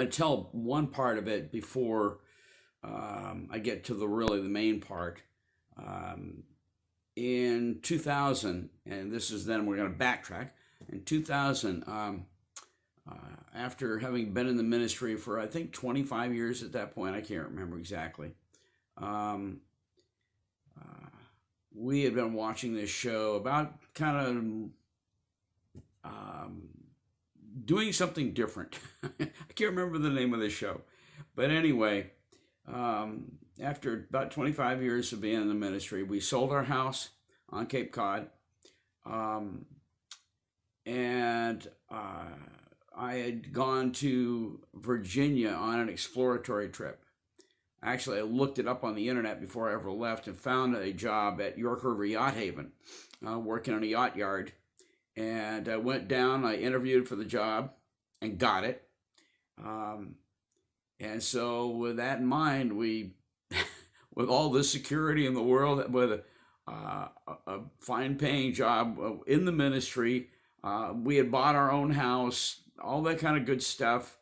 to tell one part of it before I get to the main part. Um, in 2000, and this is then we're going to backtrack. In 2000, after having been in the ministry for I think 25 years at that point, I can't remember exactly. Um, uh, we had been watching this show about kind of doing something different. I can't remember the name of the show, but anyway, after about 25 years of being in the ministry, we sold our house on Cape Cod, um, and I had gone to Virginia on an exploratory trip. Actually, I looked it up on the internet before I ever left and found a job at York River Yacht Haven, working on a yacht yard. And I went down, I interviewed for the job and got it. Um, and so, with that in mind, with all the security in the world, with a fine paying job in the ministry, we had bought our own house, all that kind of good stuff.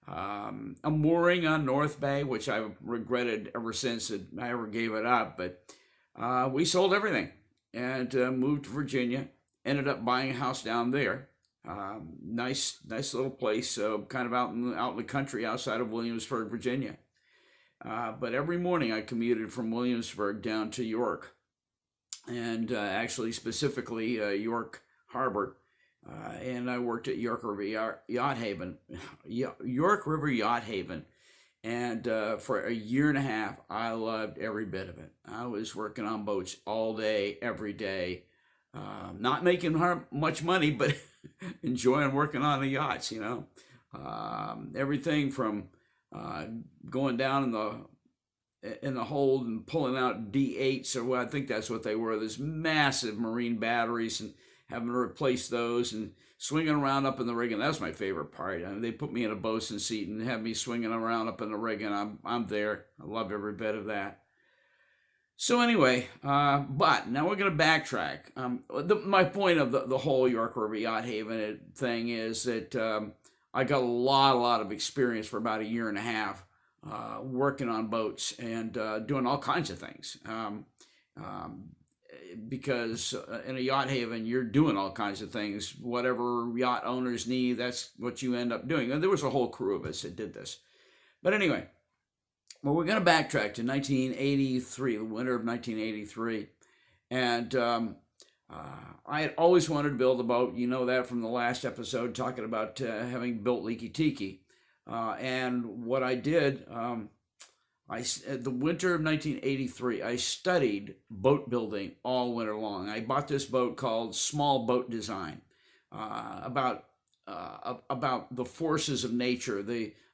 A mooring on North Bay, which I've regretted ever since I ever gave it up. But we sold everything and moved to Virginia. Ended up buying a house down there. Nice little place, kind of out in the country outside of Williamsburg, Virginia. But every morning I commuted from Williamsburg down to York, and actually specifically York Harbor. And I worked at York River Yacht Haven, York River Yacht Haven, and for a year and a half, I loved every bit of it. I was working on boats all day, every day, not making much money, but enjoying working on the yachts. Everything from uh, going down in the hold and pulling out D8s, or what I think that's what they were, this massive marine batteries, and having to replace those and swinging around up in the rig. And that's my favorite part. I mean, they put me in a bosun seat and have me swinging around up in the rig, and I'm there. I love every bit of that. So anyway, but now we're going to backtrack. My point of the whole York River Yacht Haven thing is that I got a lot of experience for about a year and a half working on boats and doing all kinds of things. Um, because in a yacht haven, you're doing all kinds of things. Whatever yacht owners need, that's what you end up doing. And there was a whole crew of us that did this. But anyway, well, we're going to backtrack to 1983, the winter of 1983. And I had always wanted to build a boat. You know that from the last episode, talking about having built Leaky Tiki. And what I did, the winter of 1983, I studied boat building all winter long. I bought this boat called Small Boat Design, about the forces of nature,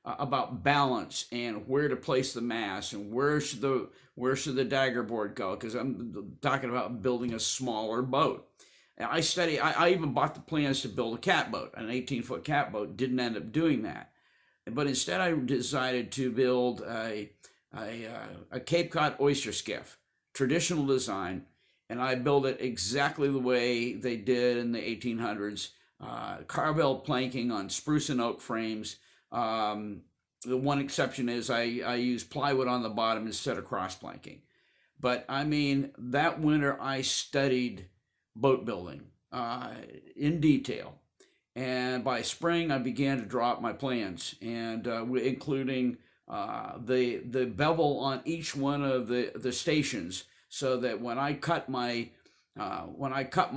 about balance and where to place the mast and where should the dagger board go, because I'm talking about building a smaller boat. And I even bought the plans to build a catboat, an 18-foot catboat. Didn't end up doing that, but instead I decided to build a Cape Cod oyster skiff, traditional design, and I built it exactly the way they did in the 1800s. Carvel planking on spruce and oak frames. The one exception is I use plywood on the bottom instead of cross planking. But I mean, that winter I studied boat building in detail. And by spring, I began to draw up my plans, and including the bevel on each one of the stations, so that when I cut my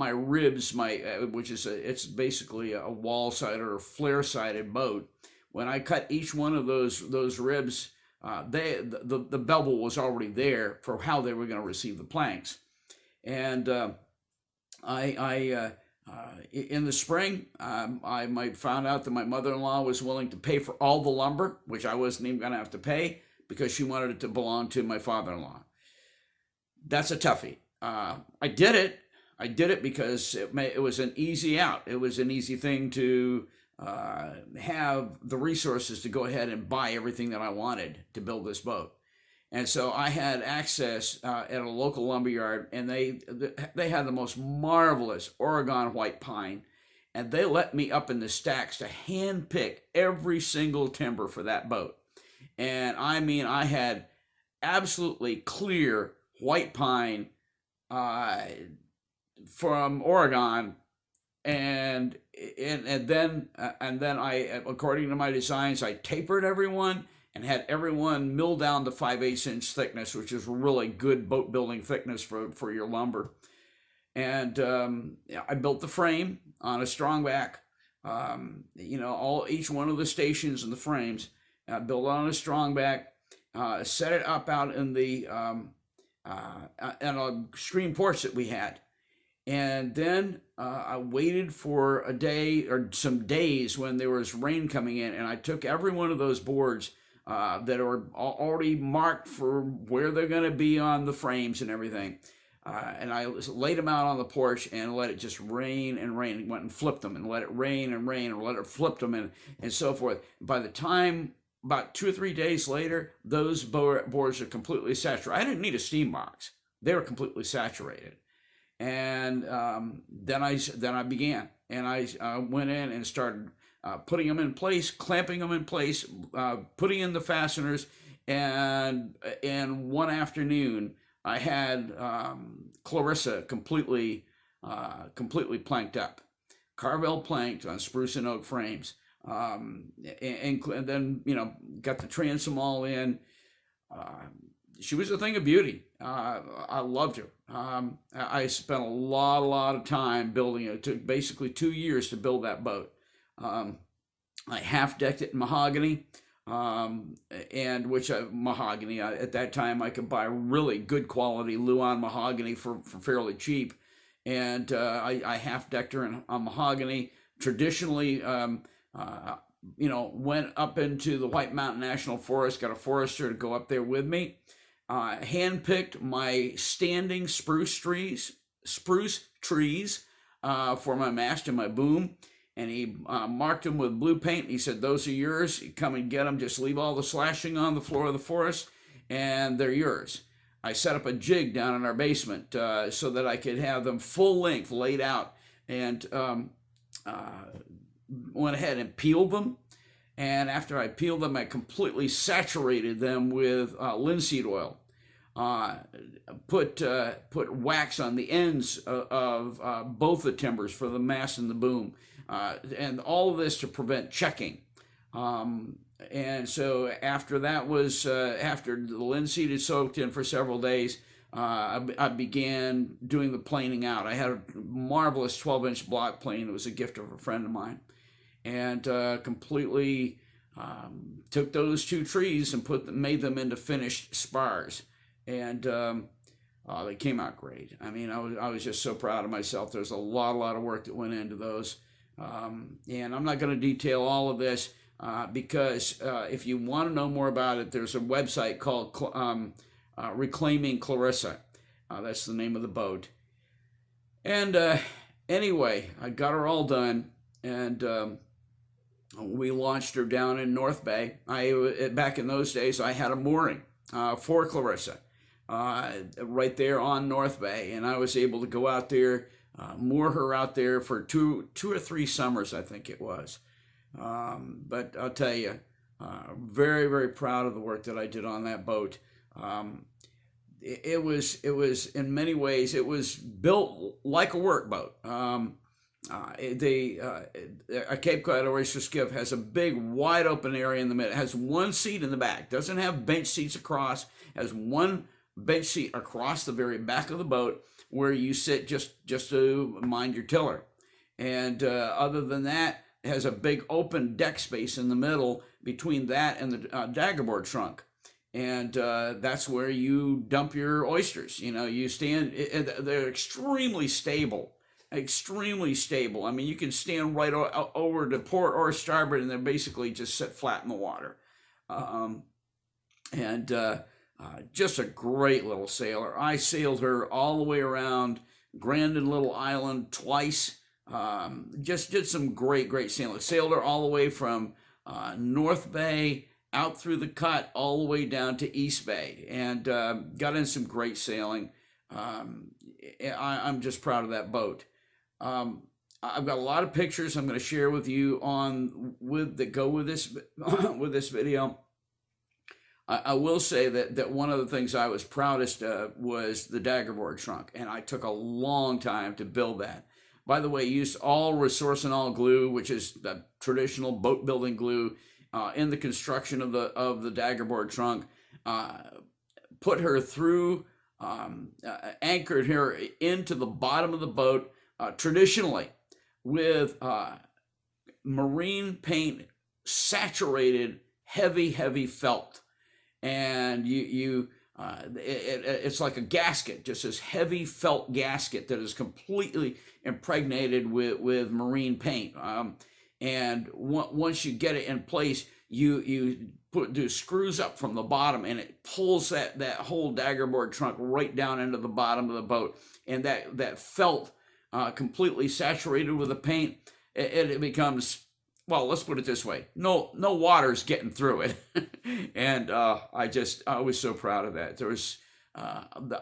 ribs, which is it's basically a wall sided or flare sided boat. When I cut each one of those ribs, the bevel was already there for how they were going to receive the planks. And I in the spring, I found out that my mother-in-law was willing to pay for all the lumber, which I wasn't even going to have to pay, because she wanted it to belong to my father-in-law. That's a toughie. I did it. I did it because it was an easy out. It was an easy thing to have the resources to go ahead and buy everything that I wanted to build this boat. And so I had access at a local lumberyard, and they had the most marvelous Oregon white pine. and they let me up in the stacks to hand pick every single timber for that boat. And I mean, I had absolutely clear white pine uh, from Oregon, and and then I, according to my designs, I tapered everyone and had everyone mill down to 5/8 inch thickness, which is really good boat building thickness for your lumber. And yeah, I built the frame on a strong back. All each one of the stations and the frames built on a strong back. Set it up out in the in a screen porch that we had. And then I waited for a day or some days when there was rain coming in, and I took every one of those boards that are already marked for where they're going to be on the frames and everything. And I laid them out on the porch and let it just rain and rain. Went and flipped them and let it rain and rain and let it flip them and so forth. By the time, about 2 or 3 days later, those boards are completely saturated. I didn't need a steam box. They were completely saturated. And then I began, and I went in and started putting them in place, clamping them in place, putting in the fasteners, and one afternoon I had Clarissa completely planked up, Carvel planked on spruce and oak frames, and then got the transom all in. She was a thing of beauty. I loved her. I spent a lot of time building it. It took basically 2 years to build that boat. I half decked it in mahogany, and mahogany. At that time, I could buy really good quality Luan mahogany for fairly cheap, and I half decked her on mahogany. Traditionally, went up into the White Mountain National Forest. Got a forester to go up there with me. Handpicked my standing spruce trees for my mast and my boom, and he marked them with blue paint. And he said, "Those are yours. You come and get them. Just leave all the slashing on the floor of the forest, and they're yours." I set up a jig down in our basement so that I could have them full length laid out, and went ahead and peeled them. And after I peeled them, I completely saturated them with linseed oil. Put wax on the ends of both the timbers for the mast and the boom, and all of this to prevent checking. And so after that was after the linseed had soaked in for several days, I began doing the planing out. I had a marvelous 12-inch block plane. It was a gift of a friend of mine, and completely took those 2 trees and made them into finished spars, and they came out great. I mean, I was just so proud of myself. There's a lot of work that went into those, and I'm not going to detail all of this because if you want to know more about it, there's a website called Reclaiming Clarissa. That's the name of the boat. And anyway, I got her all done, and we launched her down in North Bay. Back in those days, I had a mooring for Clarissa right there on North Bay, and I was able to go out there, moor her out there for two or three summers, I think it was. But I'll tell you, very, very proud of the work that I did on that boat. It was in many ways, it was built like a workboat. A Cape Cod oyster skiff has a big wide open area in the middle. It has one seat in the back, doesn't have bench seats across, has one bench seat across the very back of the boat where you sit just to mind your tiller. And other than that, it has a big open deck space in the middle between that and the daggerboard trunk. And that's where you dump your oysters. You stand, they're extremely stable. I mean, you can stand right over to port or starboard and they're basically just sit flat in the water. Just a great little sailor. I sailed her all the way around Grand and Little Island twice. Just did some great sailing. Sailed her all the way from North Bay out through the cut all the way down to East Bay, and got in some great sailing. I'm just proud of that boat. I've got a lot of pictures I'm going to share with you that go with this with this video. I will say that one of the things I was proudest of was the daggerboard trunk, and I took a long time to build that. By the way, used all resorcinol glue, which is the traditional boat building glue, in the construction of the daggerboard trunk. Put her through, anchored her into the bottom of the boat, traditionally with marine paint, saturated, heavy felt. And it's like a gasket, just this heavy felt gasket that is completely impregnated with marine paint. And once you get it in place, you do screws up from the bottom, and it pulls that whole daggerboard trunk right down into the bottom of the boat. And that felt completely saturated with the paint, it becomes, well, let's put it this way: no water's getting through it. And I was so proud of that. There was,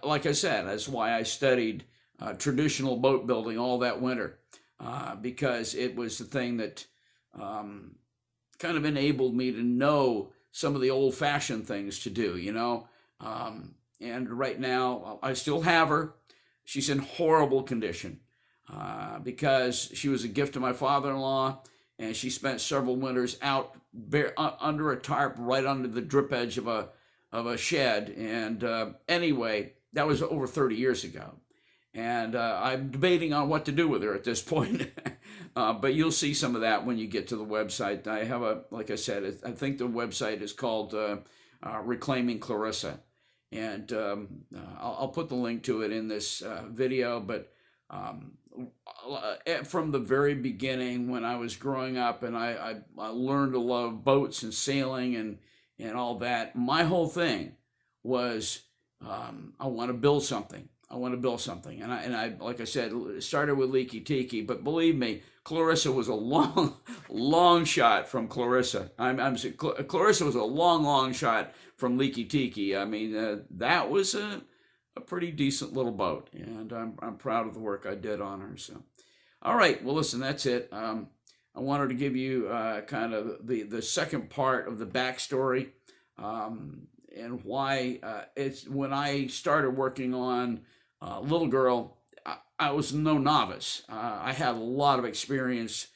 like I said, that's why I studied traditional boat building all that winter, because it was the thing that kind of enabled me to know some of the old-fashioned things to do, And right now, I still have her. She's in horrible condition because she was a gift to my father-in-law. And she spent several winters out under a tarp, right under the drip edge of a shed. And anyway, that was over 30 years ago. And I'm debating on what to do with her at this point. But you'll see some of that when you get to the website. I have like I said, I think the website is called Reclaiming Clarissa. And I'll put the link to it in this video. But from the very beginning, when I was growing up and I learned to love boats and sailing and all that, my whole thing was I want to build something. And I like I said, started with Leaky Tiki, but believe me, Clarissa was a long shot from Clarissa. Clarissa was a long shot from Leaky Tiki. I mean, that was a pretty decent little boat, and I'm proud of the work I did on her. So, all right, well, listen, that's it. I wanted to give you kind of the second part of the backstory, and why it's when I started working on Little Girl, I was no novice. I had a lot of experience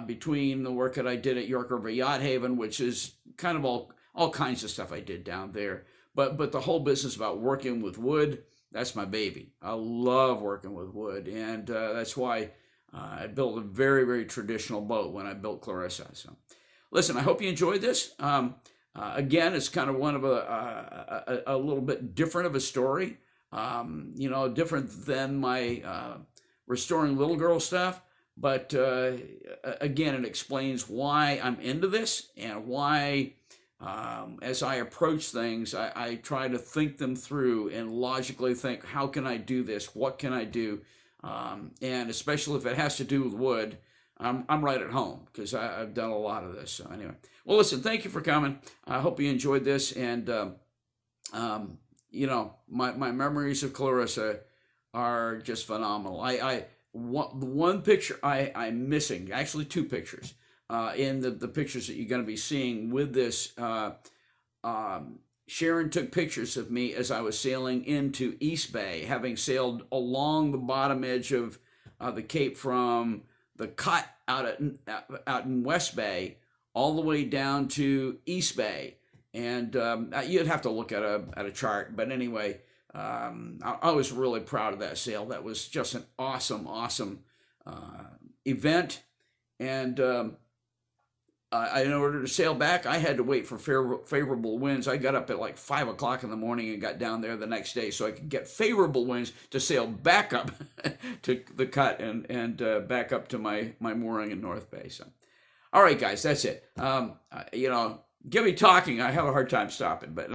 between the work that I did at York River Yacht Haven, which is kind of all kinds of stuff I did down there. But the whole business about working with wood, that's my baby. I love working with wood, and that's why I built a very traditional boat when I built Clarissa. So, listen, I hope you enjoyed this. Again, it's kind of one of a little bit different of a story. Different than my Restoring Little Girl stuff. But again, it explains why I'm into this and why, as I approach things, I try to think them through and logically think, how can I do this? What can I do? And especially if it has to do with wood, I'm right at home because I've done a lot of this. So anyway, well, listen, thank you for coming. I hope you enjoyed this. And, my memories of Clarissa are just phenomenal. One picture I'm missing, actually two pictures, in the pictures that you're going to be seeing with this. Sharon took pictures of me as I was sailing into East Bay, having sailed along the bottom edge of the Cape from the cut out in West Bay all the way down to East Bay. And you'd have to look at a chart, but anyway, I was really proud of that sail. That was just an awesome event. And in order to sail back, I had to wait for favorable winds. I got up at like 5 o'clock in the morning and got down there the next day so I could get favorable winds to sail back up to the cut and back up to my mooring in North Bay. So, all right, guys, that's it. Give me talking. I have a hard time stopping, but